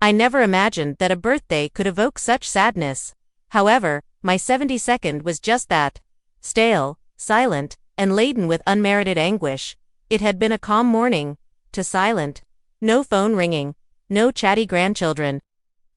I never imagined that a birthday could evoke such sadness. However, my 72nd was just that. Stale, silent, and laden with unmerited anguish. It had been a calm morning. To silent. No phone ringing. No chatty grandchildren.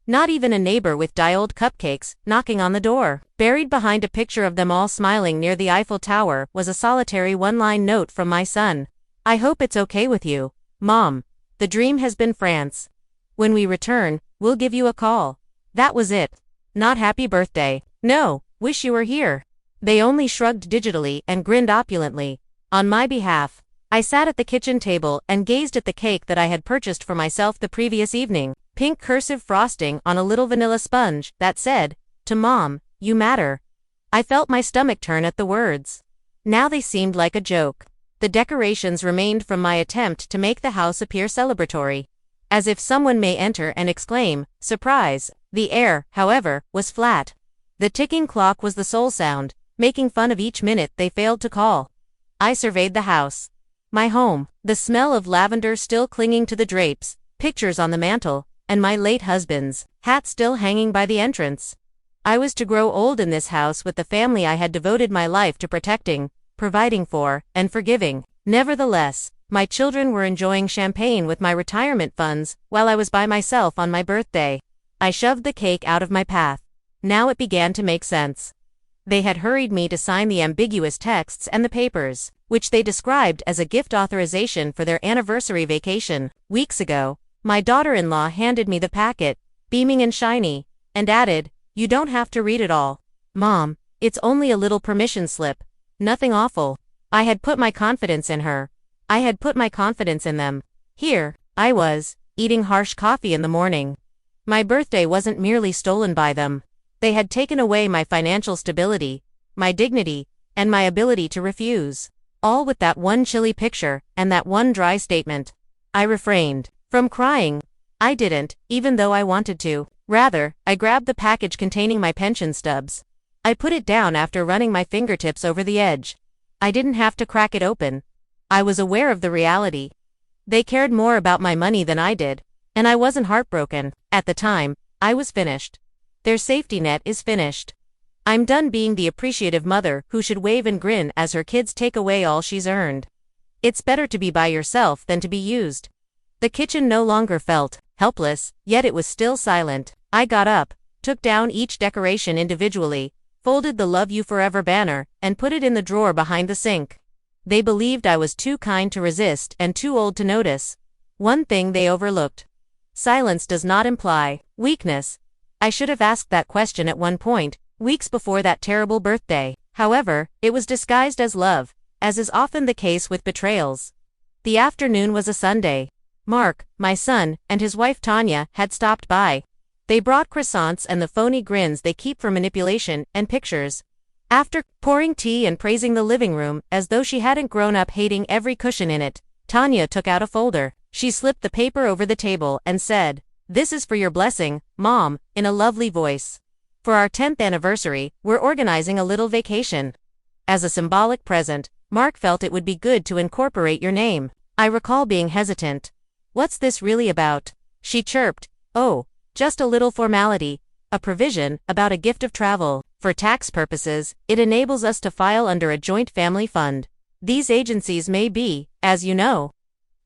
Not even a neighbor with die-old cupcakes knocking on the door. Buried behind a picture of them all smiling near the Eiffel Tower was a solitary one-line note from my son. I hope it's okay with you, Mom. The dream has been France. When we return, we'll give you a call. That was it. Not happy birthday. No, wish you were here. They only shrugged digitally and grinned opulently. On my behalf, I sat at the kitchen table and gazed at the cake that I had purchased for myself the previous evening. Pink cursive frosting on a little vanilla sponge that said, "To Mom, you matter." I felt my stomach turn at the words. Now they seemed like a joke. The decorations remained from my attempt to make the house appear celebratory. As if someone may enter and exclaim, "Surprise!" The air, however, was flat. The ticking clock was the sole sound, making fun of each minute they failed to call. I surveyed the house. My home, the smell of lavender still clinging to the drapes, pictures on the mantel, and my late husband's hat still hanging by the entrance. I was to grow old in this house with the family I had devoted my life to protecting, providing for, and forgiving. Nevertheless, my children were enjoying champagne with my retirement funds while I was by myself on my birthday. I shoved the cake out of my path. Now it began to make sense. They had hurried me to sign the ambiguous texts and the papers, which they described as a gift authorization for their anniversary vacation. Weeks ago, my daughter-in-law handed me the packet, beaming and shiny, and added, "You don't have to read it all, Mom. It's only a little permission slip. Nothing awful." I had put my confidence in her. I had put my confidence in them. Here, I was, eating harsh coffee in the morning. My birthday wasn't merely stolen by them. They had taken away my financial stability, my dignity, and my ability to refuse. All with that one chilly picture and that one dry statement. I refrained from crying. I didn't, even though I wanted to. Rather, I grabbed the package containing my pension stubs. I put it down after running my fingertips over the edge. I didn't have to crack it open. I was aware of the reality. They cared more about my money than I did, and I wasn't heartbroken. At the time, I was finished. Their safety net is finished. I'm done being the appreciative mother who should wave and grin as her kids take away all she's earned. It's better to be by yourself than to be used. The kitchen no longer felt helpless, yet it was still silent. I got up, took down each decoration individually, folded the "Love You Forever" banner, and put it in the drawer behind the sink. They believed I was too kind to resist and too old to notice. One thing they overlooked. Silence does not imply weakness. I should have asked that question at one point, weeks before that terrible birthday. However, it was disguised as love, as is often the case with betrayals. The afternoon was a Sunday. Mark, my son, and his wife Tanya had stopped by. They brought croissants and the phony grins they keep for manipulation and pictures. After pouring tea and praising the living room as though she hadn't grown up hating every cushion in it, Tanya took out a folder. She slipped the paper over the table and said, "This is for your blessing, Mom," in a lovely voice. For our 10th anniversary, we're organizing a little vacation. As a symbolic present, Mark felt it would be good to incorporate your name. I recall being hesitant. "What's this really about?" She chirped, "Oh, just a little formality, a provision about a gift of travel. For tax purposes, it enables us to file under a joint family fund. These agencies may be, as you know."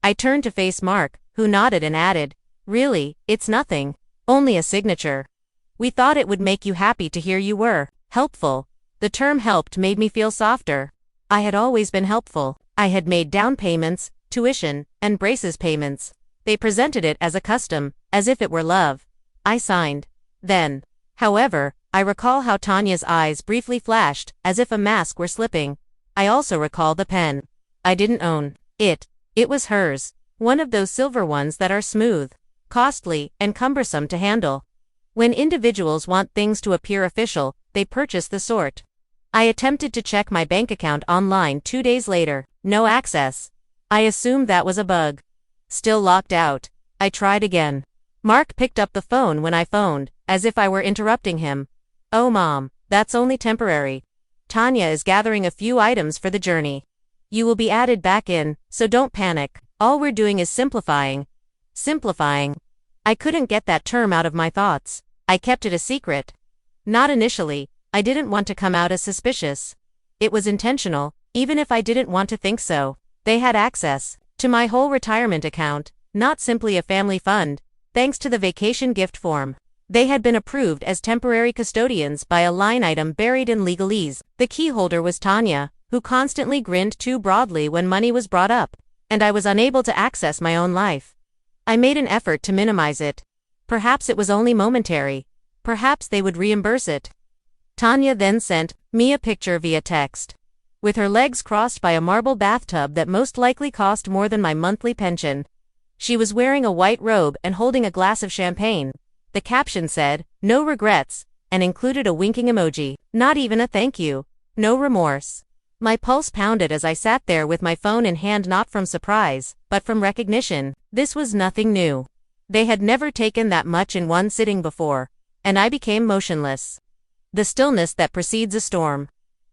I turned to face Mark, who nodded and added, "Really, it's nothing. Only a signature. We thought it would make you happy to hear you were helpful." The term "helped" made me feel softer. I had always been helpful. I had made down payments, tuition, and braces payments. They presented it as a custom, as if it were love. I signed. Then, however, I recall how Tanya's eyes briefly flashed, as if a mask were slipping. I also recall the pen. I didn't own it. It was hers. One of those silver ones that are smooth, costly, and cumbersome to handle. When individuals want things to appear official, they purchase the sort. I attempted to check my bank account online 2 days later. No access. I assumed that was a bug. Still locked out. I tried again. Mark picked up the phone when I phoned, as if I were interrupting him. "Oh Mom, that's only temporary. Tanya is gathering a few items for the journey. You will be added back in, so don't panic. All we're doing is simplifying." Simplifying. I couldn't get that term out of my thoughts. I kept it a secret. Not initially, I didn't want to come out as suspicious. It was intentional, even if I didn't want to think so. They had access to my whole retirement account, not simply a family fund, thanks to the vacation gift form. They had been approved as temporary custodians by a line item buried in legalese. The key holder was Tanya, who constantly grinned too broadly when money was brought up, and I was unable to access my own life. I made an effort to minimize it. Perhaps it was only momentary. Perhaps they would reimburse it. Tanya then sent me a picture via text. With her legs crossed by a marble bathtub that most likely cost more than my monthly pension. She was wearing a white robe and holding a glass of champagne. The caption said, "No regrets," and included a winking emoji. Not even a thank you. No remorse. My pulse pounded as I sat there with my phone in hand, not from surprise, but from recognition. This was nothing new. They had never taken that much in one sitting before, and I became motionless. The stillness that precedes a storm.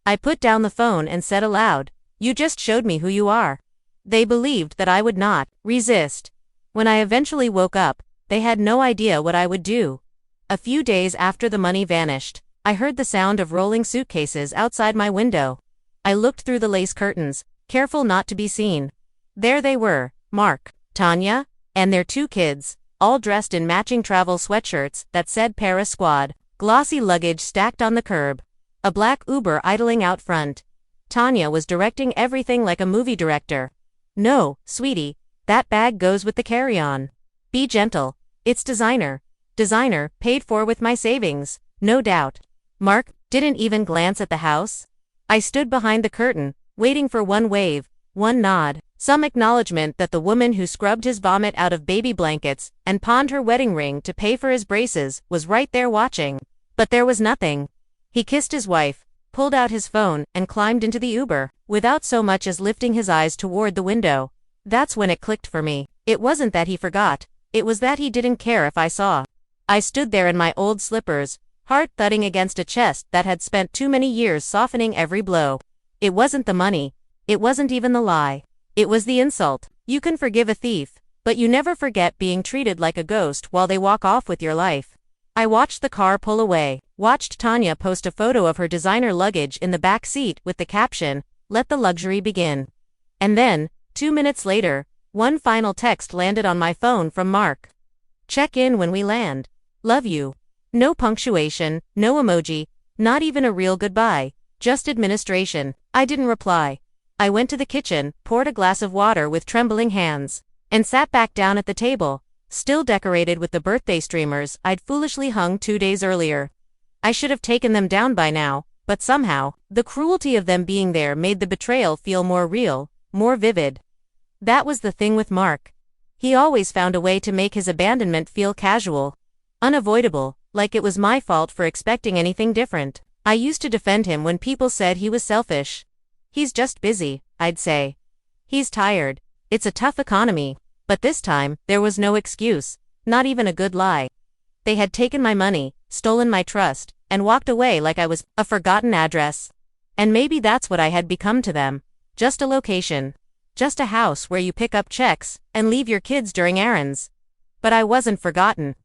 I put down the phone and said aloud, "You just showed me who you are." They believed that I would not resist. When I eventually woke up, they had no idea what I would do. A few days after the money vanished, I heard the sound of rolling suitcases outside my window. I looked through the lace curtains, careful not to be seen. There they were, Mark, Tanya, and their 2 kids, all dressed in matching travel sweatshirts that said Paris Squad, glossy luggage stacked on the curb. A black Uber idling out front. Tanya was directing everything like a movie director. "No, sweetie, that bag goes with the carry-on. Be gentle. It's designer. Designer, paid for with my savings, no doubt." Mark didn't even glance at the house. I stood behind the curtain, waiting for one wave, one nod, some acknowledgement that the woman who scrubbed his vomit out of baby blankets and pawned her wedding ring to pay for his braces was right there watching. But there was nothing. He kissed his wife, pulled out his phone, and climbed into the Uber, without so much as lifting his eyes toward the window. That's when it clicked for me. It wasn't that he forgot, it was that he didn't care if I saw. I stood there in my old slippers, heart thudding against a chest that had spent too many years softening every blow. It wasn't the money. It wasn't even the lie. It was the insult. You can forgive a thief, but you never forget being treated like a ghost while they walk off with your life. I watched the car pull away, watched Tanya post a photo of her designer luggage in the back seat with the caption, "Let the luxury begin." And then, 2 minutes later, one final text landed on my phone from Mark. "Check in when we land. Love you." No punctuation, no emoji, not even a real goodbye, just administration. I didn't reply. I went to the kitchen, poured a glass of water with trembling hands, and sat back down at the table, still decorated with the birthday streamers I'd foolishly hung 2 days earlier. I should have taken them down by now, but somehow, the cruelty of them being there made the betrayal feel more real, more vivid. That was the thing with Mark. He always found a way to make his abandonment feel casual, unavoidable, like it was my fault for expecting anything different. I used to defend him when people said he was selfish. "He's just busy," I'd say. "He's tired. It's a tough economy." But this time, there was no excuse, not even a good lie. They had taken my money, stolen my trust, and walked away like I was a forgotten address. And maybe that's what I had become to them. Just a location. Just a house where you pick up checks and leave your kids during errands. But I wasn't forgotten.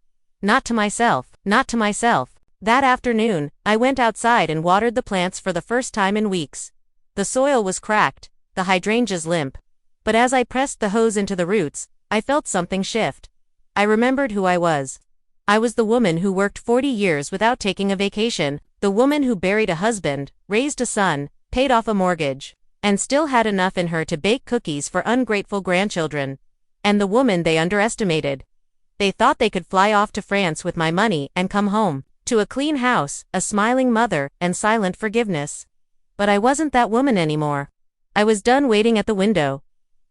Not to myself, not to myself. That afternoon, I went outside and watered the plants for the first time in weeks. The soil was cracked, the hydrangeas limp. But as I pressed the hose into the roots, I felt something shift. I remembered who I was. I was the woman who worked 40 years without taking a vacation, the woman who buried a husband, raised a son, paid off a mortgage, and still had enough in her to bake cookies for ungrateful grandchildren. And the woman they underestimated. They thought they could fly off to France with my money and come home, to a clean house, a smiling mother, and silent forgiveness. But I wasn't that woman anymore. I was done waiting at the window.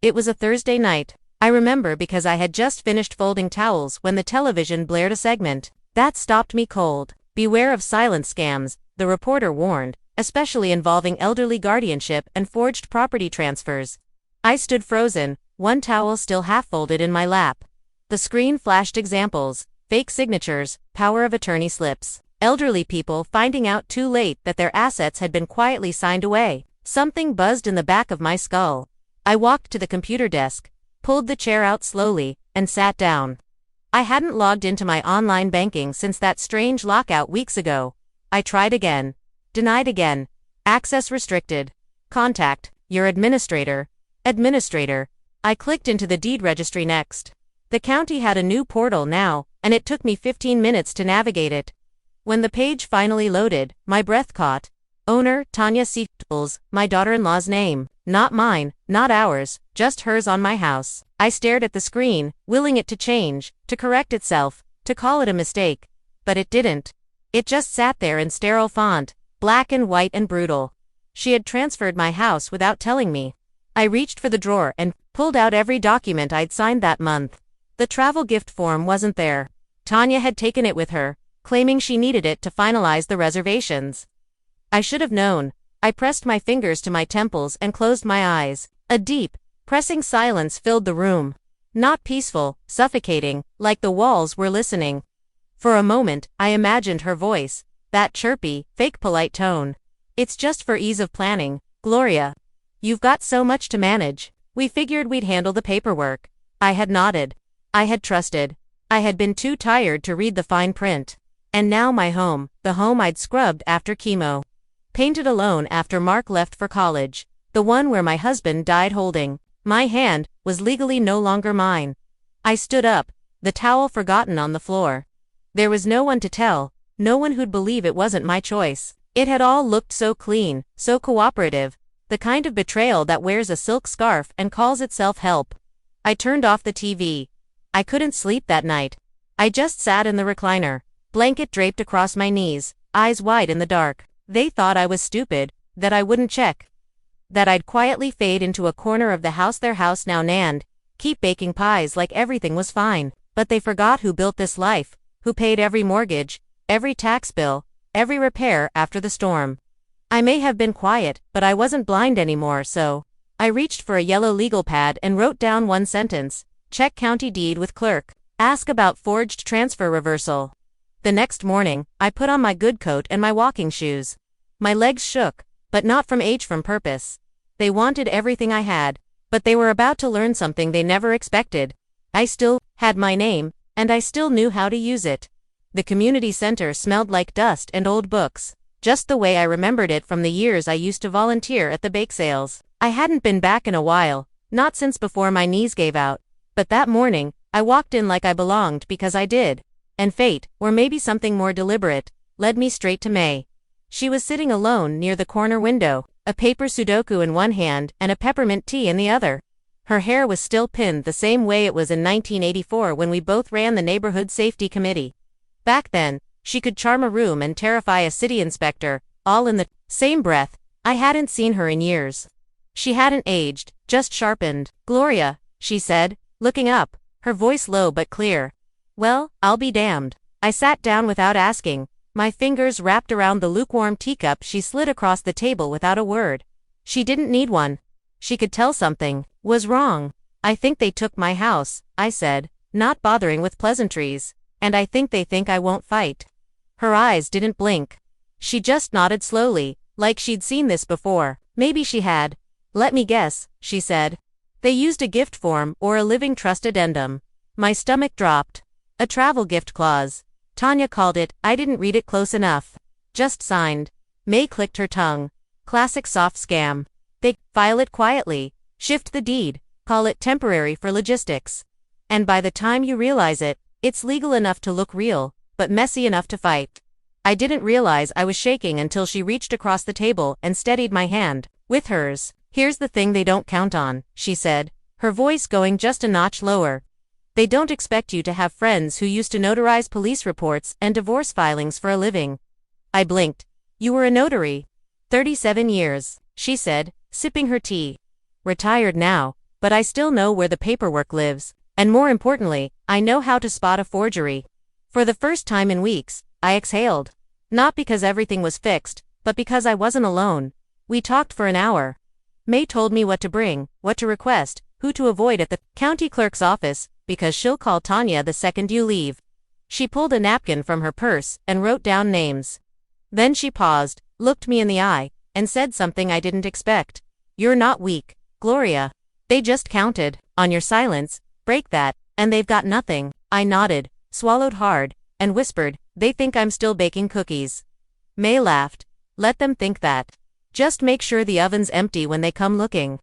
It was a Thursday night. I remember because I had just finished folding towels when the television blared a segment. That stopped me cold. "Beware of silent scams," the reporter warned, especially involving elderly guardianship and forged property transfers. I stood frozen, one towel still half folded in my lap. The screen flashed examples, fake signatures, power of attorney slips, elderly people finding out too late that their assets had been quietly signed away. Something buzzed in the back of my skull. I walked to the computer desk, pulled the chair out slowly, and sat down. I hadn't logged into my online banking since that strange lockout weeks ago. I tried again. Denied again. Access restricted. Contact your administrator. Administrator. I clicked into the deed registry next. The county had a new portal now, and it took me 15 minutes to navigate it. When the page finally loaded, my breath caught. Owner, Tanya Seatles, my daughter-in-law's name. Not mine, not ours, just hers on my house. I stared at the screen, willing it to change, to correct itself, to call it a mistake. But it didn't. It just sat there in sterile font, black and white and brutal. She had transferred my house without telling me. I reached for the drawer and pulled out every document I'd signed that month. The travel gift form wasn't there. Tanya had taken it with her, claiming she needed it to finalize the reservations. I should have known. I pressed my fingers to my temples and closed my eyes. A deep, pressing silence filled the room. Not peaceful, suffocating, like the walls were listening. For a moment, I imagined her voice, that chirpy, fake polite tone. It's just for ease of planning, Gloria. You've got so much to manage. We figured we'd handle the paperwork. I had nodded. I had trusted. I had been too tired to read the fine print. And now my home, the home I'd scrubbed after chemo. Painted alone after Mark left for college. The one where my husband died holding my hand was legally no longer mine. I stood up, the towel forgotten on the floor. There was no one to tell, no one who'd believe it wasn't my choice. It had all looked so clean, so cooperative, the kind of betrayal that wears a silk scarf and calls itself help. I turned off the TV. I couldn't sleep that night. I just sat in the recliner, blanket draped across my knees, eyes wide in the dark. They thought I was stupid, that I wouldn't check. That I'd quietly fade into a corner of the house, their house now, and keep baking pies like everything was fine. But they forgot who built this life, who paid every mortgage, every tax bill, every repair after the storm. I may have been quiet, but I wasn't blind anymore, so I reached for a yellow legal pad and wrote down one sentence. Check county deed with clerk. Ask about forged transfer reversal. The next morning, I put on my good coat and my walking shoes. My legs shook, but not from age, from purpose. They wanted everything I had, but they were about to learn something they never expected. I still had my name, and I still knew how to use it. The community center smelled like dust and old books, just the way I remembered it from the years I used to volunteer at the bake sales. I hadn't been back in a while, not since before my knees gave out. But that morning, I walked in like I belonged because I did. And fate, or maybe something more deliberate, led me straight to May. She was sitting alone near the corner window, a paper Sudoku in one hand and a peppermint tea in the other. Her hair was still pinned the same way it was in 1984 when we both ran the neighborhood safety committee. Back then, she could charm a room and terrify a city inspector, all in the same breath. I hadn't seen her in years. She hadn't aged, just sharpened. Gloria, she said, looking up, her voice low but clear. Well, I'll be damned. I sat down without asking, my fingers wrapped around the lukewarm teacup she slid across the table without a word. She didn't need one. She could tell something was wrong. I think they took my house, I said, not bothering with pleasantries, and I think they think I won't fight. Her eyes didn't blink. She just nodded slowly, like she'd seen this before. Maybe she had. Let me guess, she said. They used a gift form or a living trust addendum. My stomach dropped. A travel gift clause. Tanya called it. I didn't read it close enough. Just signed. May clicked her tongue. Classic soft scam. They file it quietly, shift the deed, call it temporary for logistics. And by the time you realize it, it's legal enough to look real, but messy enough to fight. I didn't realize I was shaking until she reached across the table and steadied my hand with hers. Here's the thing they don't count on, she said, her voice going just a notch lower. They don't expect you to have friends who used to notarize police reports and divorce filings for a living. I blinked. You were a notary. 37 years, she said, sipping her tea. Retired now, but I still know where the paperwork lives, and more importantly, I know how to spot a forgery. For the first time in weeks, I exhaled. Not because everything was fixed, but because I wasn't alone. We talked for an hour. May told me what to bring, what to request, who to avoid at the county clerk's office, because she'll call Tanya the second you leave. She pulled a napkin from her purse and wrote down names. Then she paused, looked me in the eye, and said something I didn't expect. You're not weak, Gloria. They just counted on your silence, break that, and they've got nothing. I nodded, swallowed hard, and whispered, "They think I'm still baking cookies." May laughed. "Let them think that. Just make sure the oven's empty when they come looking."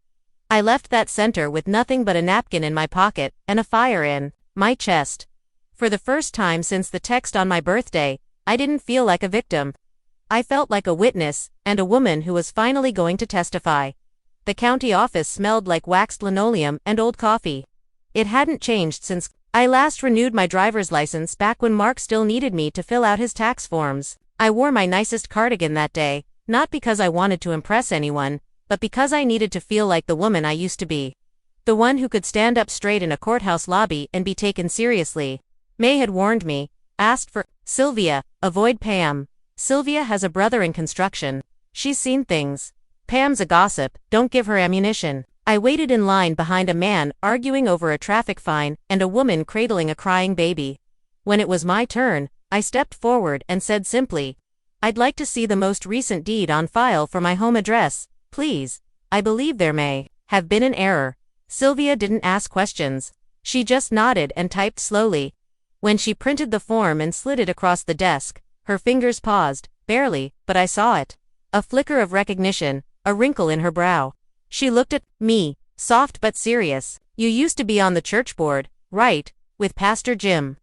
I left that center with nothing but a napkin in my pocket and a fire in my chest. For the first time since the text on my birthday, I didn't feel like a victim. I felt like a witness, and a woman who was finally going to testify. The county office smelled like waxed linoleum and old coffee. It hadn't changed since I last renewed my driver's license back when Mark still needed me to fill out his tax forms. I wore my nicest cardigan that day, not because I wanted to impress anyone, but because I needed to feel like the woman I used to be. The one who could stand up straight in a courthouse lobby and be taken seriously. May had warned me, asked for Sylvia, avoid Pam. Sylvia has a brother in construction. She's seen things. Pam's a gossip, don't give her ammunition. I waited in line behind a man arguing over a traffic fine and a woman cradling a crying baby. When it was my turn, I stepped forward and said simply, "I'd like to see the most recent deed on file for my home address, please. I believe there may have been an error." Sylvia didn't ask questions. She just nodded and typed slowly. When she printed the form and slid it across the desk, her fingers paused, barely, but I saw it. A flicker of recognition, a wrinkle in her brow. She looked at me, soft but serious. "You used to be on the church board, right, with Pastor Jim?"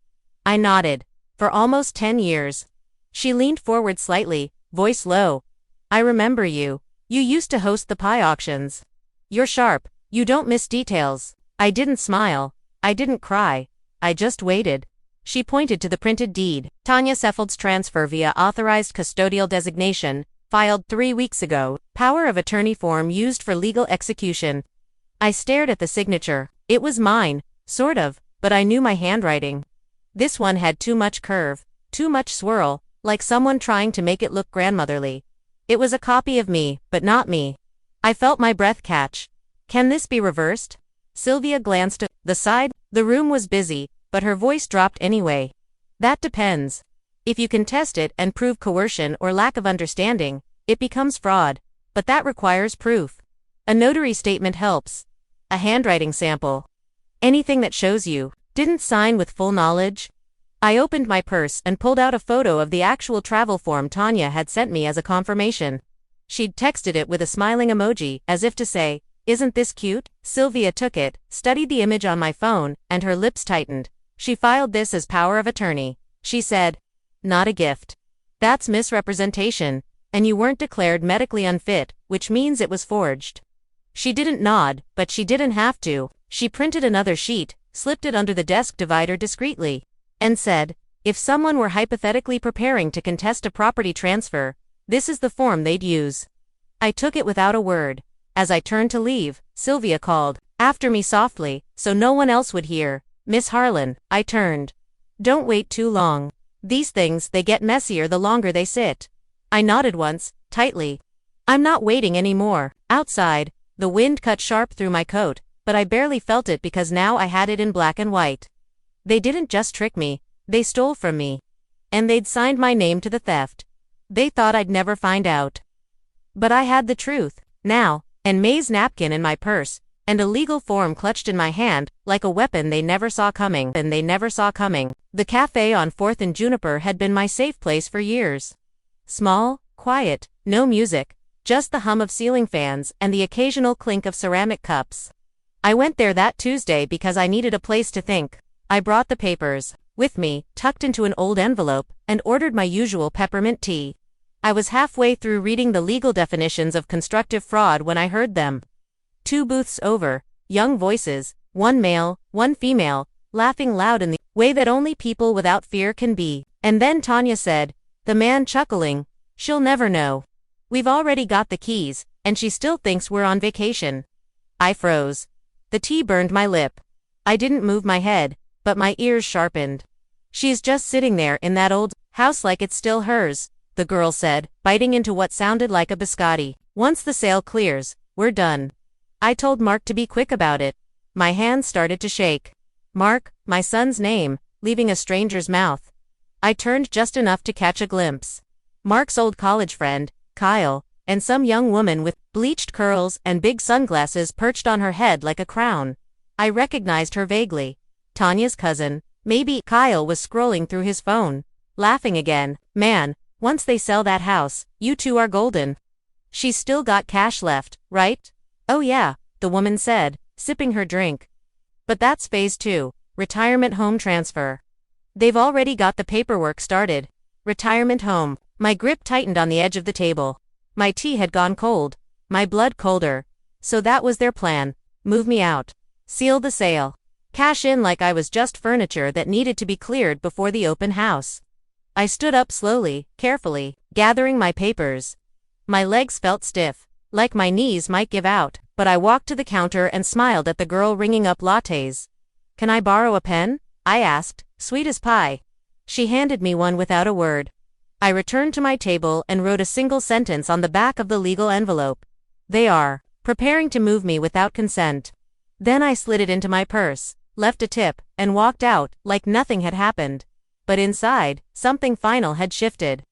I nodded. "For almost 10 years. She leaned forward slightly, voice low. "I remember you. You used to host the pie auctions. You're sharp, you don't miss details." I didn't smile. I didn't cry. I just waited. She pointed to the printed deed. "Tanya Seffeld's transfer via authorized custodial designation, filed 3 weeks ago, power of attorney form used for legal execution." I stared at the signature. It was mine, sort of, but I knew my handwriting. This one had too much curve, too much swirl, like someone trying to make it look grandmotherly. It was a copy of me, but not me. I felt my breath catch. "Can this be reversed?" Sylvia glanced at the side. The room was busy, but her voice dropped anyway. "That depends. If you can test it and prove coercion or lack of understanding, it becomes fraud. But that requires proof. A notary statement helps. A handwriting sample. Anything that shows you didn't sign with full knowledge." I opened my purse and pulled out a photo of the actual travel form Tanya had sent me as a confirmation. She'd texted it with a smiling emoji, as if to say, "Isn't this cute?" Sylvia took it, studied the image on my phone, and her lips tightened. "She filed this as power of attorney," she said. "Not a gift. That's misrepresentation, and you weren't declared medically unfit, which means it was forged." She didn't nod, but she didn't have to. She printed another sheet, slipped it under the desk divider discreetly, and said, "If someone were hypothetically preparing to contest a property transfer, this is the form they'd use." I took it without a word. As I turned to leave, Sylvia called after me softly, so no one else would hear, "Miss Harlan." I turned. "Don't wait too long. These things, they get messier the longer they sit." I nodded once, tightly. "I'm not waiting anymore." Outside, the wind cut sharp through my coat, but I barely felt it because now I had it in black and white. They didn't just trick me, they stole from me. And they'd signed my name to the theft. They thought I'd never find out. But I had the truth, now, and May's napkin in my purse, and a legal form clutched in my hand, like a weapon they never saw coming. The cafe on 4th and Juniper had been my safe place for years. Small, quiet, no music, just the hum of ceiling fans and the occasional clink of ceramic cups. I went there that Tuesday because I needed a place to think. I brought the papers with me, tucked into an old envelope, and ordered my usual peppermint tea. I was halfway through reading the legal definitions of constructive fraud when I heard them. 2 booths over, young voices, one male, one female, laughing loud in the way that only people without fear can be. And then Tanya said, the man chuckling, "She'll never know. We've already got the keys, and she still thinks we're on vacation." I froze. The tea burned my lip. I didn't move my head, but my ears sharpened. "She's just sitting there in that old house like it's still hers," the girl said, biting into what sounded like a biscotti. "Once the sale clears, we're done." I told Mark to be quick about it. My hands started to shake. Mark, my son's name, leaving a stranger's mouth. I turned just enough to catch a glimpse. Mark's old college friend, Kyle, and some young woman with bleached curls and big sunglasses perched on her head like a crown. I recognized her vaguely. Tanya's cousin, Maybe. Kyle was scrolling through his phone, laughing again. Man, once they sell that house, you two are golden. She's still got cash left, right? Oh yeah, the woman said, sipping her drink. But that's phase 2, retirement home transfer. They've already got the paperwork started. Retirement home. My grip tightened on the edge of the table. My tea had gone cold, my blood colder. So that was their plan. Move me out. Seal the sale. Cash in like I was just furniture that needed to be cleared before the open house. I stood up slowly, carefully, gathering my papers. My legs felt stiff, like my knees might give out, but I walked to the counter and smiled at the girl ringing up lattes. Can I borrow a pen? I asked, sweet as pie. She handed me one without a word. I returned to my table and wrote a single sentence on the back of the legal envelope. They are preparing to move me without consent. Then I slid it into my purse, left a tip, and walked out like nothing had happened. But inside, something final had shifted.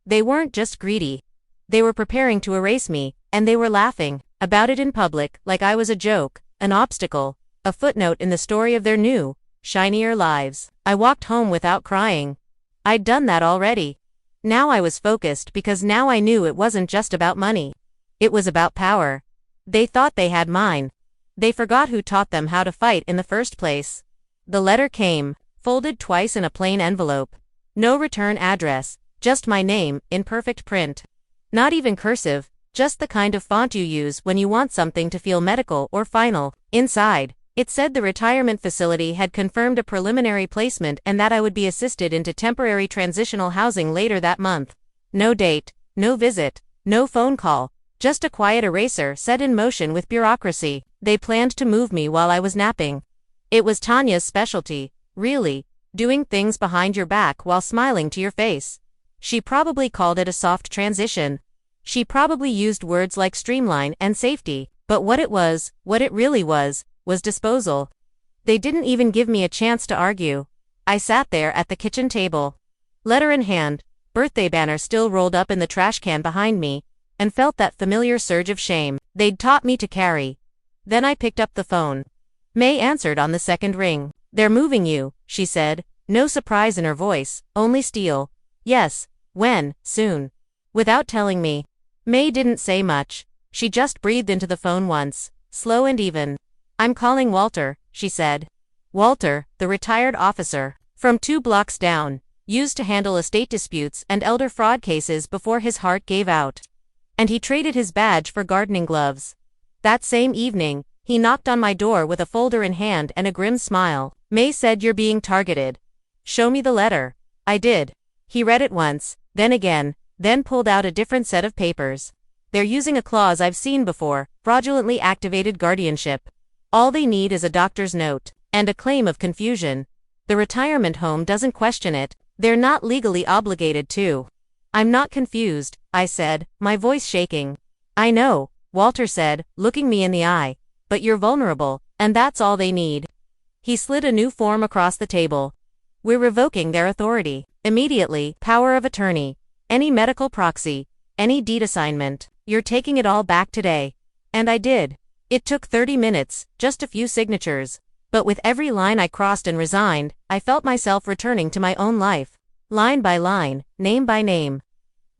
They weren't just greedy. They were preparing to erase me, and they were laughing about it in public like I was a joke, an obstacle, a footnote in the story of their new, shinier lives. I walked home without crying. I'd done that already. Now I was focused because now I knew it wasn't just about money. It was about power. They thought they had mine. They forgot who taught them how to fight in the first place. The letter came, folded twice in a plain envelope. No return address, just my name, in perfect print. Not even cursive, just the kind of font you use when you want something to feel medical or final. Inside, it said the retirement facility had confirmed a preliminary placement and that I would be assisted into temporary transitional housing later that month. No date, no visit, no phone call, just a quiet eraser set in motion with bureaucracy. They planned to move me while I was napping. It was Tanya's specialty, really, doing things behind your back while smiling to your face. She probably called it a soft transition. She probably used words like streamline and safety, but what it really was disposal. They didn't even give me a chance to argue. I sat there at the kitchen table, letter in hand, birthday banner still rolled up in the trash can behind me, and felt that familiar surge of shame they'd taught me to carry. Then I picked up the phone. May answered on the second ring. They're moving you, she said, no surprise in her voice, only steel. Yes, when, soon. Without telling me. May didn't say much. She just breathed into the phone once, slow and even. I'm calling Walter, she said. Walter, the retired officer, from 2 blocks down, used to handle estate disputes and elder fraud cases before his heart gave out. And he traded his badge for gardening gloves. That same evening, he knocked on my door with a folder in hand and a grim smile. May said you're being targeted. Show me the letter. I did. He read it once, then again, then pulled out a different set of papers. They're using a clause I've seen before, fraudulently activated guardianship. All they need is a doctor's note, and a claim of confusion. The retirement home doesn't question it, they're not legally obligated to. I'm not confused, I said, my voice shaking. I know, Walter said, looking me in the eye, but you're vulnerable, and that's all they need. He slid a new form across the table. We're revoking their authority. Immediately, power of attorney, any medical proxy, any deed assignment. You're taking it all back today. And I did. It took 30 minutes, just a few signatures. But with every line I crossed and resigned, I felt myself returning to my own life. Line by line, name by name.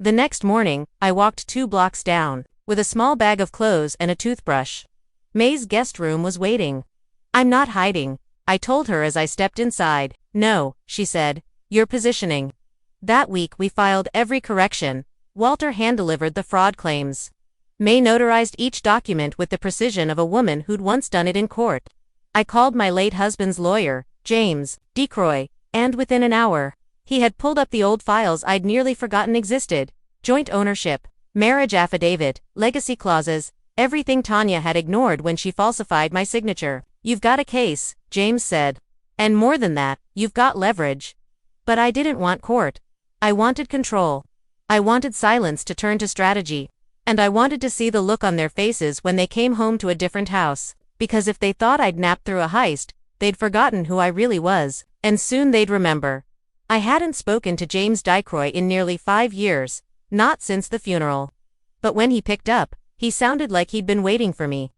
The next morning, I walked 2 blocks down, with a small bag of clothes and a toothbrush. May's guest room was waiting. I'm not hiding, I told her as I stepped inside. No, she said, you're positioning. That week we filed every correction. Walter hand-delivered the fraud claims. May notarized each document with the precision of a woman who'd once done it in court. I called my late husband's lawyer, James, Decroy, and within an hour, he had pulled up the old files I'd nearly forgotten existed. Joint ownership, marriage affidavit, legacy clauses, everything Tanya had ignored when she falsified my signature. You've got a case, James said. And more than that, you've got leverage. But I didn't want court. I wanted control. I wanted silence to turn to strategy. And I wanted to see the look on their faces when they came home to a different house. Because if they thought I'd napped through a heist, they'd forgotten who I really was, and soon they'd remember. I hadn't spoken to James Decroy in nearly 5 years, not since the funeral. But when he picked up, he sounded like he'd been waiting for me.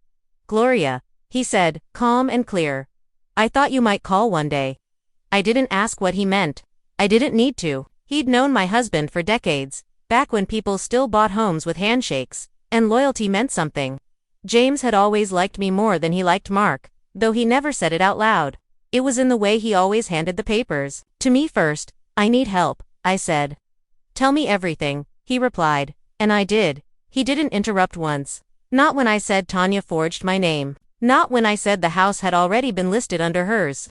Gloria, he said, calm and clear. I thought you might call one day. I didn't ask what he meant. I didn't need to. He'd known my husband for decades, back when people still bought homes with handshakes, and loyalty meant something. James had always liked me more than he liked Mark, though he never said it out loud. It was in the way he always handed the papers to me first. I need help, I said. Tell me everything, he replied, and I did. He didn't interrupt once. Not when I said Tanya forged my name. Not when I said the house had already been listed under hers.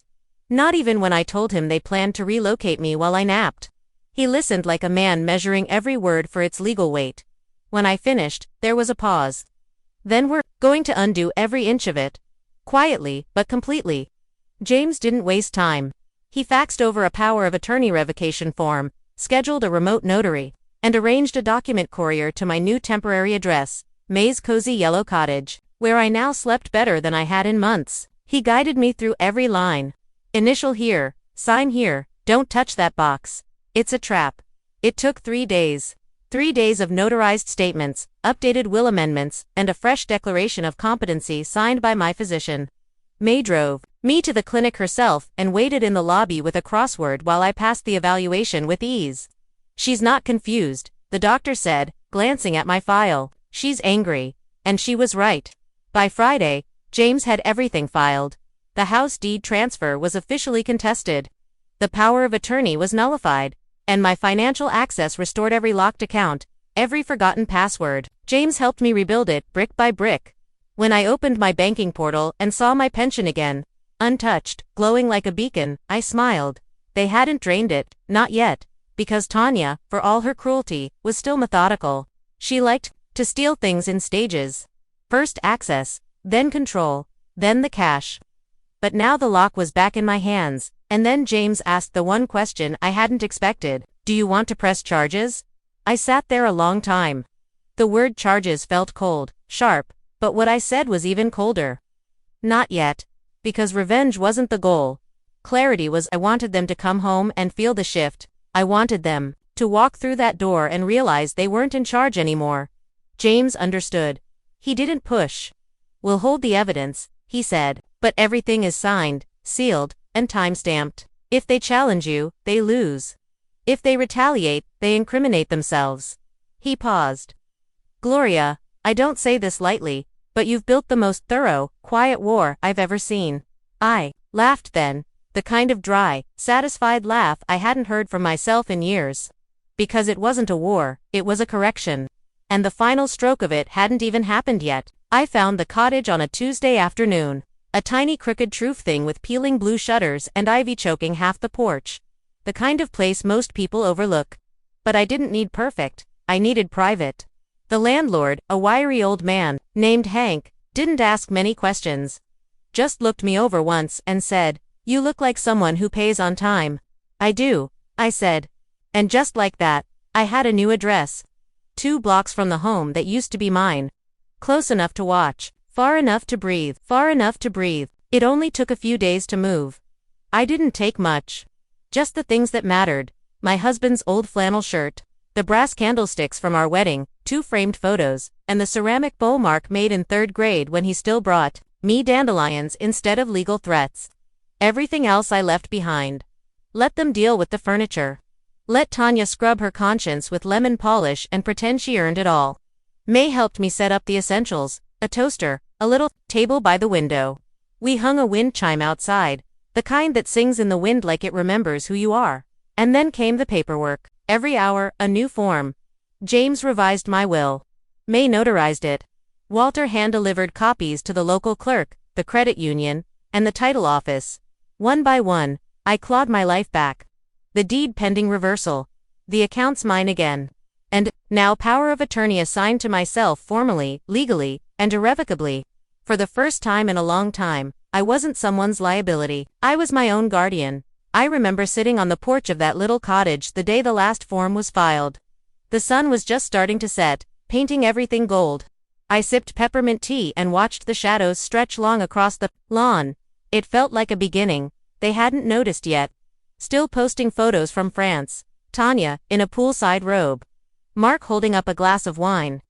Not even when I told him they planned to relocate me while I napped. He listened like a man measuring every word for its legal weight. When I finished, there was a pause. Then we're going to undo every inch of it. Quietly, but completely. James didn't waste time. He faxed over a power of attorney revocation form, scheduled a remote notary, and arranged a document courier to my new temporary address, May's cozy yellow cottage, where I now slept better than I had in months. He guided me through every line. Initial here, sign here, don't touch that box. It's a trap. It took 3 days. 3 days of notarized statements, updated will amendments, and a fresh declaration of competency signed by my physician. May drove me to the clinic herself and waited in the lobby with a crossword while I passed the evaluation with ease. She's not confused, the doctor said, glancing at my file. She's angry. And she was right. By Friday, James had everything filed. The house deed transfer was officially contested. The power of attorney was nullified, and my financial access restored every locked account, every forgotten password. James helped me rebuild it brick by brick. When I opened my banking portal and saw my pension again, untouched, glowing like a beacon, I smiled. They hadn't drained it, not yet, because Tanya, for all her cruelty, was still methodical. She liked to steal things in stages. First access, then control, then the cash. But now the lock was back in my hands, and then James asked the one question I hadn't expected. Do you want to press charges? I sat there a long time. The word charges felt cold, sharp, but what I said was even colder. Not yet. Because revenge wasn't the goal. Clarity was. I wanted them to come home and feel the shift. I wanted them to walk through that door and realize they weren't in charge anymore. James understood. He didn't push. We'll hold the evidence, he said, but everything is signed, sealed, and time-stamped. If they challenge you, they lose. If they retaliate, they incriminate themselves. He paused. Gloria, I don't say this lightly, but you've built the most thorough, quiet war I've ever seen. I laughed then, the kind of dry, satisfied laugh I hadn't heard from myself in years. Because it wasn't a war, it was a correction. And the final stroke of it hadn't even happened yet. I found the cottage on a Tuesday afternoon. A tiny crooked truth thing with peeling blue shutters and ivy choking half the porch. The kind of place most people overlook. But I didn't need perfect, I needed private. The landlord, a wiry old man, named Hank, didn't ask many questions. Just looked me over once and said, "You look like someone who pays on time." "I do," I said. And just like that, I had a new address. 2 blocks from the home that used to be mine. Close enough to watch, far enough to breathe, far enough to breathe. It only took a few days to move. I didn't take much. Just the things that mattered. My husband's old flannel shirt, the brass candlesticks from our wedding, 2 framed photos, and the ceramic bowl Mark made in 3rd grade when he still brought me dandelions instead of legal threats. Everything else I left behind. Let them deal with the furniture. Let Tanya scrub her conscience with lemon polish and pretend she earned it all. May helped me set up the essentials, a toaster, a little table by the window. We hung a wind chime outside, the kind that sings in the wind like it remembers who you are. And then came the paperwork. Every hour, a new form. James revised my will. May notarized it. Walter hand-delivered copies to the local clerk, the credit union, and the title office. One by one, I clawed my life back. The deed pending reversal. The accounts mine again. And now power of attorney assigned to myself formally, legally, and irrevocably. For the first time in a long time, I wasn't someone's liability. I was my own guardian. I remember sitting on the porch of that little cottage the day the last form was filed. The sun was just starting to set, painting everything gold. I sipped peppermint tea and watched the shadows stretch long across the lawn. It felt like a beginning. They hadn't noticed yet. Still posting photos from France. Tanya, in a poolside robe. Mark holding up a glass of wine.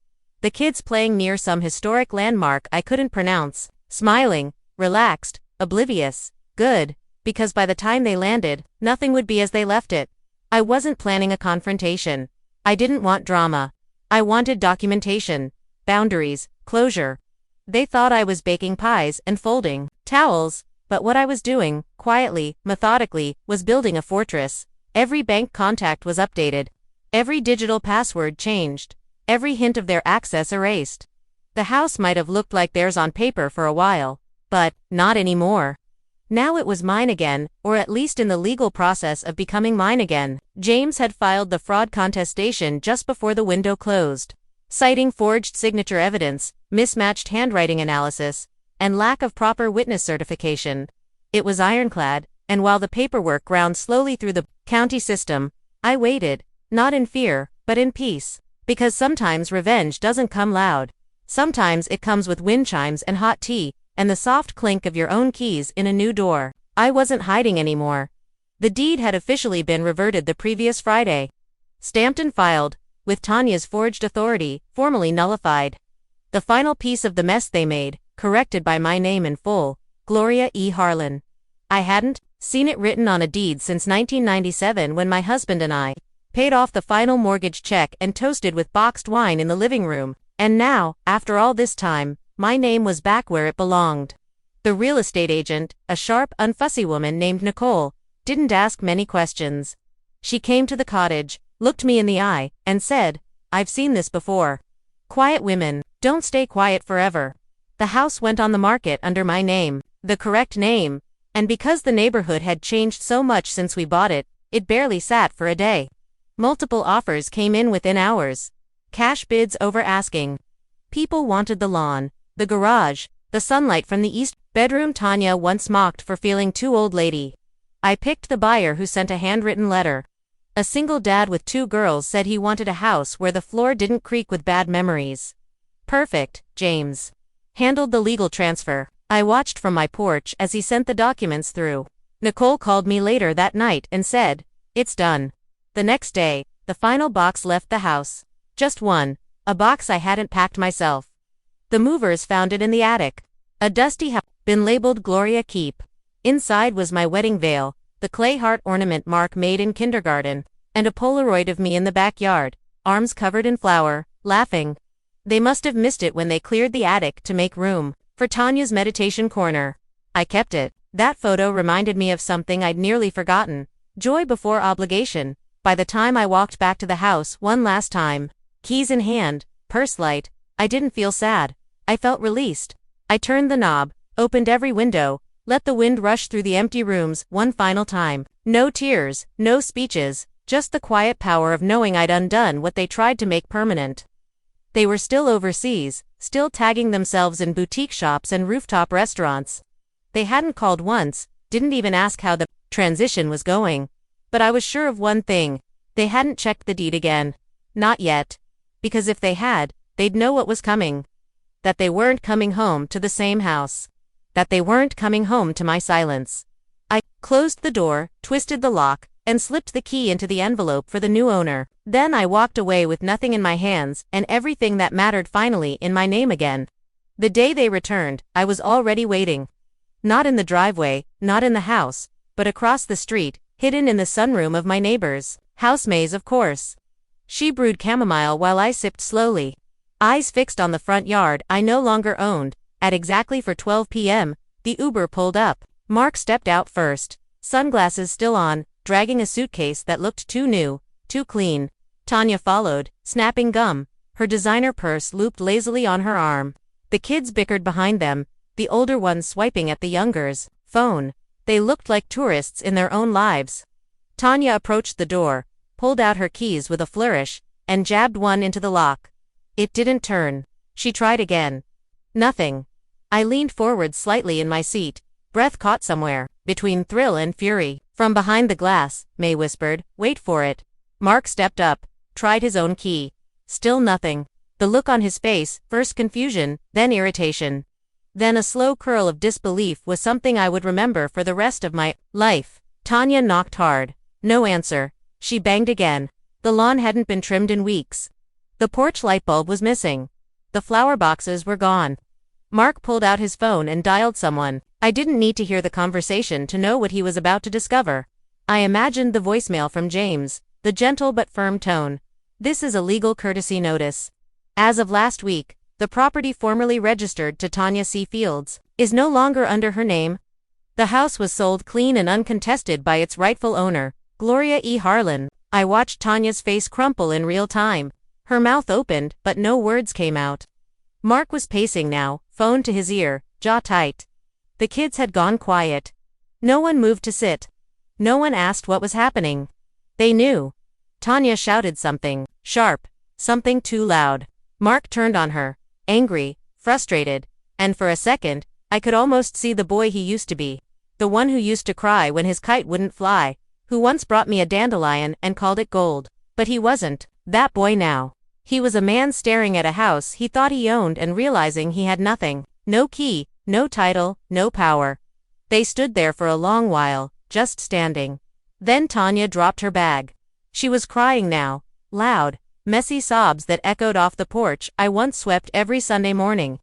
The kids playing near some historic landmark I couldn't pronounce. Smiling, relaxed, oblivious. Good. because by the time they landed, nothing would be as they left it. I wasn't planning a confrontation. I didn't want drama. I wanted documentation, boundaries, closure. They thought I was baking pies and folding towels, but what I was doing, quietly, methodically, was building a fortress. Every bank contact was updated. Every digital password changed. Every hint of their access erased. The house might have looked like theirs on paper for a while, but not anymore. Now it was mine again, or at least in the legal process of becoming mine again. James had filed the fraud contestation just before the window closed, citing forged signature evidence, mismatched handwriting analysis, and lack of proper witness certification. It was ironclad, and while the paperwork ground slowly through the county system, I waited, not in fear, but in peace. Because sometimes revenge doesn't come loud. Sometimes it comes with wind chimes and hot tea, and the soft clink of your own keys in a new door. I wasn't hiding anymore. The deed had officially been reverted the previous Friday. Stamped and filed, with Tanya's forged authority, formally nullified. The final piece of the mess they made, corrected by my name in full, Gloria E. Harlan. I hadn't seen it written on a deed since 1997 when my husband and I paid off the final mortgage check and toasted with boxed wine in the living room. And now, after all this time, my name was back where it belonged. The real estate agent, a sharp, unfussy woman named Nicole, didn't ask many questions. She came to the cottage, looked me in the eye, and said, "I've seen this before. Quiet women don't stay quiet forever." The house went on the market under my name, the correct name, and because the neighborhood had changed so much since we bought it, it barely sat for a day. Multiple offers came in within hours. Cash bids over asking. People wanted the lawn, the garage, the sunlight from the east bedroom Tanya once mocked for feeling too old lady. I picked the buyer who sent a handwritten letter. A single dad with 2 girls said he wanted a house where the floor didn't creak with bad memories. Perfect, James. Handled the legal transfer. I watched from my porch as he sent the documents through. Nicole called me later that night and said, "It's done." The next day, the final box left the house. Just one, a box I hadn't packed myself. The movers found it in the attic. A dusty house, been labeled Gloria Keep. Inside was my wedding veil, the clay heart ornament Mark made in kindergarten, and a Polaroid of me in the backyard, arms covered in flour, laughing. They must have missed it when they cleared the attic to make room for Tanya's meditation corner. I kept it. That photo reminded me of something I'd nearly forgotten. Joy before obligation. By the time I walked back to the house one last time, keys in hand, purse light, I didn't feel sad. I felt released. I turned the knob, opened every window, let the wind rush through the empty rooms one final time. No tears, no speeches, just the quiet power of knowing I'd undone what they tried to make permanent. They were still overseas, still tagging themselves in boutique shops and rooftop restaurants. They hadn't called once, didn't even ask how the transition was going. But I was sure of one thing, they hadn't checked the deed again. Not yet. Because if they had, they'd know what was coming. That they weren't coming home to the same house. That they weren't coming home to my silence. I closed the door, twisted the lock, and slipped the key into the envelope for the new owner. Then I walked away with nothing in my hands and everything that mattered finally in my name again. The day they returned, I was already waiting. Not in the driveway, not in the house, but across the street, hidden in the sunroom of my neighbor's house maze, of course. She brewed chamomile while I sipped slowly. Eyes fixed on the front yard I no longer owned. At exactly 12 p.m., the Uber pulled up. Mark stepped out first, sunglasses still on, dragging a suitcase that looked too new, too clean. Tanya followed, snapping gum, her designer purse looped lazily on her arm. The kids bickered behind them, the older one swiping at the younger's phone. They looked like tourists in their own lives. Tanya approached the door, pulled out her keys with a flourish, and jabbed one into the lock. It didn't turn. She tried again. Nothing. I leaned forward slightly in my seat, breath caught somewhere, between thrill and fury. From behind the glass, May whispered, "Wait for it." Mark stepped up, tried his own key. Still nothing. The look on his face, first confusion, then irritation. Then a slow curl of disbelief was something I would remember for the rest of my life. Tanya knocked hard. No answer. She banged again. The lawn hadn't been trimmed in weeks. The porch light bulb was missing. The flower boxes were gone. Mark pulled out his phone and dialed someone. I didn't need to hear the conversation to know what he was about to discover. I imagined the voicemail from James, the gentle but firm tone. This is a legal courtesy notice. As of last week, the property formerly registered to Tanya C. Fields is no longer under her name. The house was sold clean and uncontested by its rightful owner, Gloria E. Harlan. I watched Tanya's face crumple in real time. Her mouth opened, but no words came out. Mark was pacing now, phone to his ear, jaw tight. The kids had gone quiet. No one moved to sit. No one asked what was happening. They knew. Tanya shouted something, sharp, something too loud. Mark turned on her, angry, frustrated, and for a second, I could almost see the boy he used to be. The one who used to cry when his kite wouldn't fly, who once brought me a dandelion and called it gold. But he wasn't that boy now. He was a man staring at a house he thought he owned and realizing he had nothing. No key, no title, no power. They stood there for a long while, just standing. Then Tanya dropped her bag. She was crying now, loud, messy sobs that echoed off the porch I once swept every Sunday morning.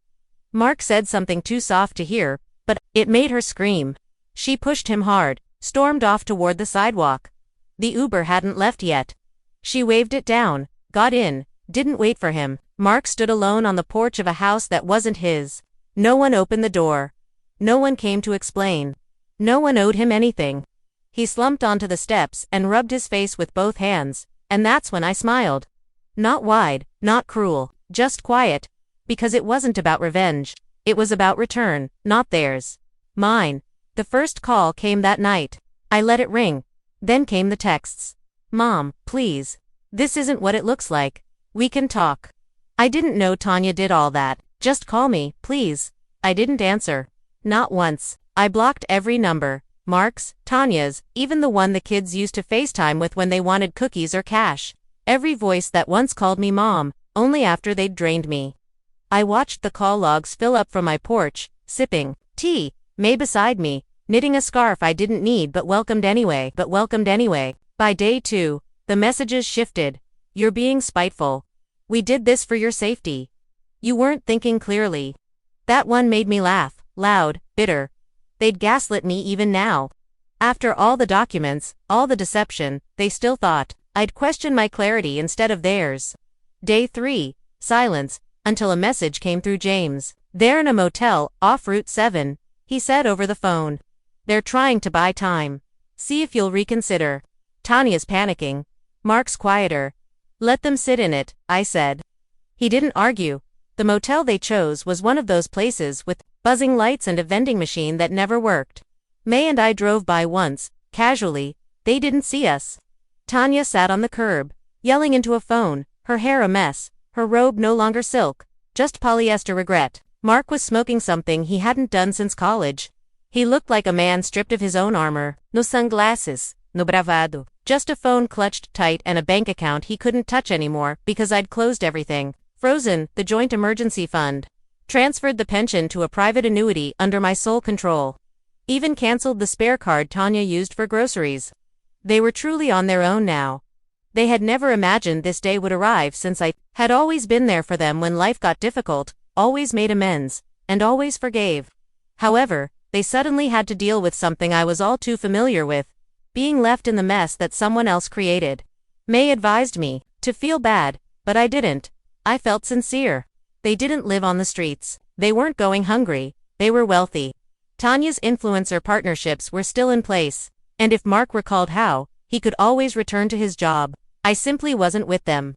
Mark said something too soft to hear, but it made her scream. She pushed him hard, stormed off toward the sidewalk. The Uber hadn't left yet. She waved it down, got in, didn't wait for him. Mark stood alone on the porch of a house that wasn't his. No one opened the door. No one came to explain. No one owed him anything. He slumped onto the steps and rubbed his face with both hands, and that's when I smiled. Not wide, not cruel, just quiet, because it wasn't about revenge. It was about return, not theirs. Mine. The first call came that night. I let it ring. Then came the texts. Mom, please. This isn't what it looks like. We can talk. I didn't know Tanya did all that. Just call me, please. I didn't answer. Not once. I blocked every number. Mark's, Tanya's, even the one the kids used to FaceTime with when they wanted cookies or cash. Every voice that once called me mom, only after they'd drained me. I watched the call logs fill up from my porch, sipping tea, May beside me, knitting a scarf I didn't need but welcomed anyway. By day 2, the messages shifted. You're being spiteful. We did this for your safety. You weren't thinking clearly. That one made me laugh, loud, bitter. They'd gaslit me even now. After all the documents, all the deception, they still thought I'd question my clarity instead of theirs. Day 3, silence, until a message came through James. They're in a motel, off Route 7, he said over the phone. They're trying to buy time. See if you'll reconsider. Tanya's panicking. Mark's quieter. Let them sit in it, I said. He didn't argue. The motel they chose was one of those places with buzzing lights and a vending machine that never worked. May and I drove by once, casually. They didn't see us. Tanya sat on the curb, yelling into a phone, her hair a mess, her robe no longer silk, just polyester regret. Mark was smoking something he hadn't done since college. He looked like a man stripped of his own armor. No sunglasses, no bravado. Just a phone clutched tight and a bank account he couldn't touch anymore because I'd closed everything. Frozen the joint emergency fund. Transferred the pension to a private annuity under my sole control. Even canceled the spare card Tanya used for groceries. They were truly on their own now. They had never imagined this day would arrive since I had always been there for them when life got difficult, always made amends, and always forgave. However, they suddenly had to deal with something I was all too familiar with, being left in the mess that someone else created. May advised me to feel bad, but I didn't. I felt sincere. They didn't live on the streets. They weren't going hungry. They were wealthy. Tanya's influencer partnerships were still in place, and if Mark recalled how, he could always return to his job. I simply wasn't with them.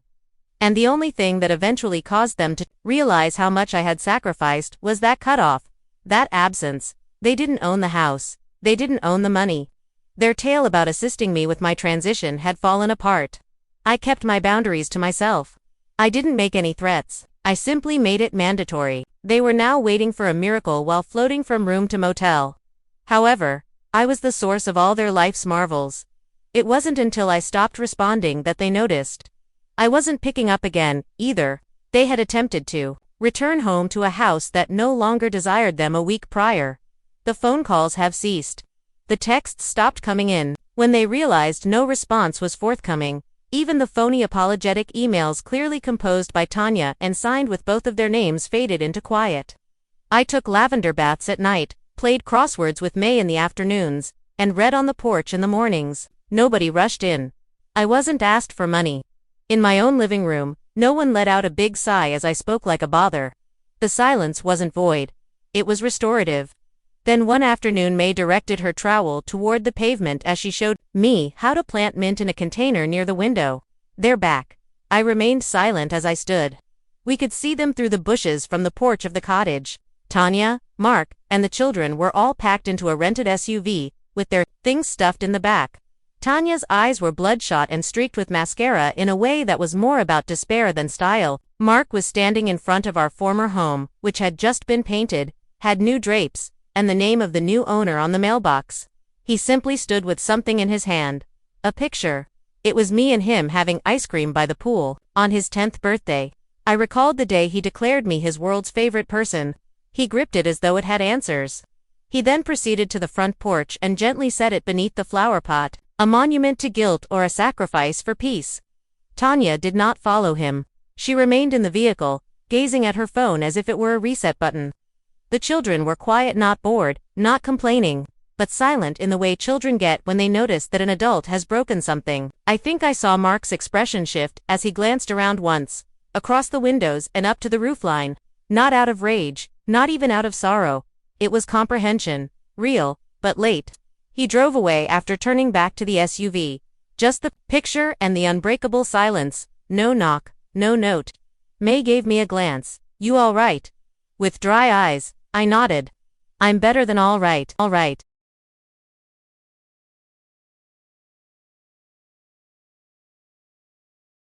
And the only thing that eventually caused them to realize how much I had sacrificed was that cutoff, that absence. They didn't own the house. They didn't own the money. Their tale about assisting me with my transition had fallen apart. I kept my boundaries to myself. I didn't make any threats. I simply made it mandatory. They were now waiting for a miracle while floating from room to motel. However, I was the source of all their life's marvels. It wasn't until I stopped responding that they noticed. I wasn't picking up again, either. They had attempted to return home to a house that no longer desired them a week prior. The phone calls have ceased. The texts stopped coming in. When they realized no response was forthcoming, even the phony apologetic emails clearly composed by Tanya and signed with both of their names faded into quiet. I took lavender baths at night, played crosswords with May in the afternoons, and read on the porch in the mornings. Nobody rushed in. I wasn't asked for money. In my own living room, no one let out a big sigh as I spoke like a bother. The silence wasn't void. It was restorative. Then one afternoon May directed her trowel toward the pavement as she showed me how to plant mint in a container near the window. They're back. I remained silent as I stood. We could see them through the bushes from the porch of the cottage. Tanya, Mark, and the children were all packed into a rented SUV, with their things stuffed in the back. Tanya's eyes were bloodshot and streaked with mascara in a way that was more about despair than style. Mark was standing in front of our former home, which had just been painted, had new drapes, and the name of the new owner on the mailbox. He simply stood with something in his hand. A picture. It was me and him having ice cream by the pool, on his 10th birthday. I recalled the day he declared me his world's favorite person. He gripped it as though it had answers. He then proceeded to the front porch and gently set it beneath the flower pot, a monument to guilt or a sacrifice for peace. Tanya did not follow him. She remained in the vehicle, gazing at her phone as if it were a reset button. The children were quiet, not bored, not complaining, but silent in the way children get when they notice that an adult has broken something. I think I saw Mark's expression shift as he glanced around once, across the windows and up to the roofline. Not out of rage, not even out of sorrow. It was comprehension, real, but late. He drove away after turning back to the SUV. Just the picture and the unbreakable silence. No knock, no note. May gave me a glance. You all right? With dry eyes, I nodded. I'm better than all right.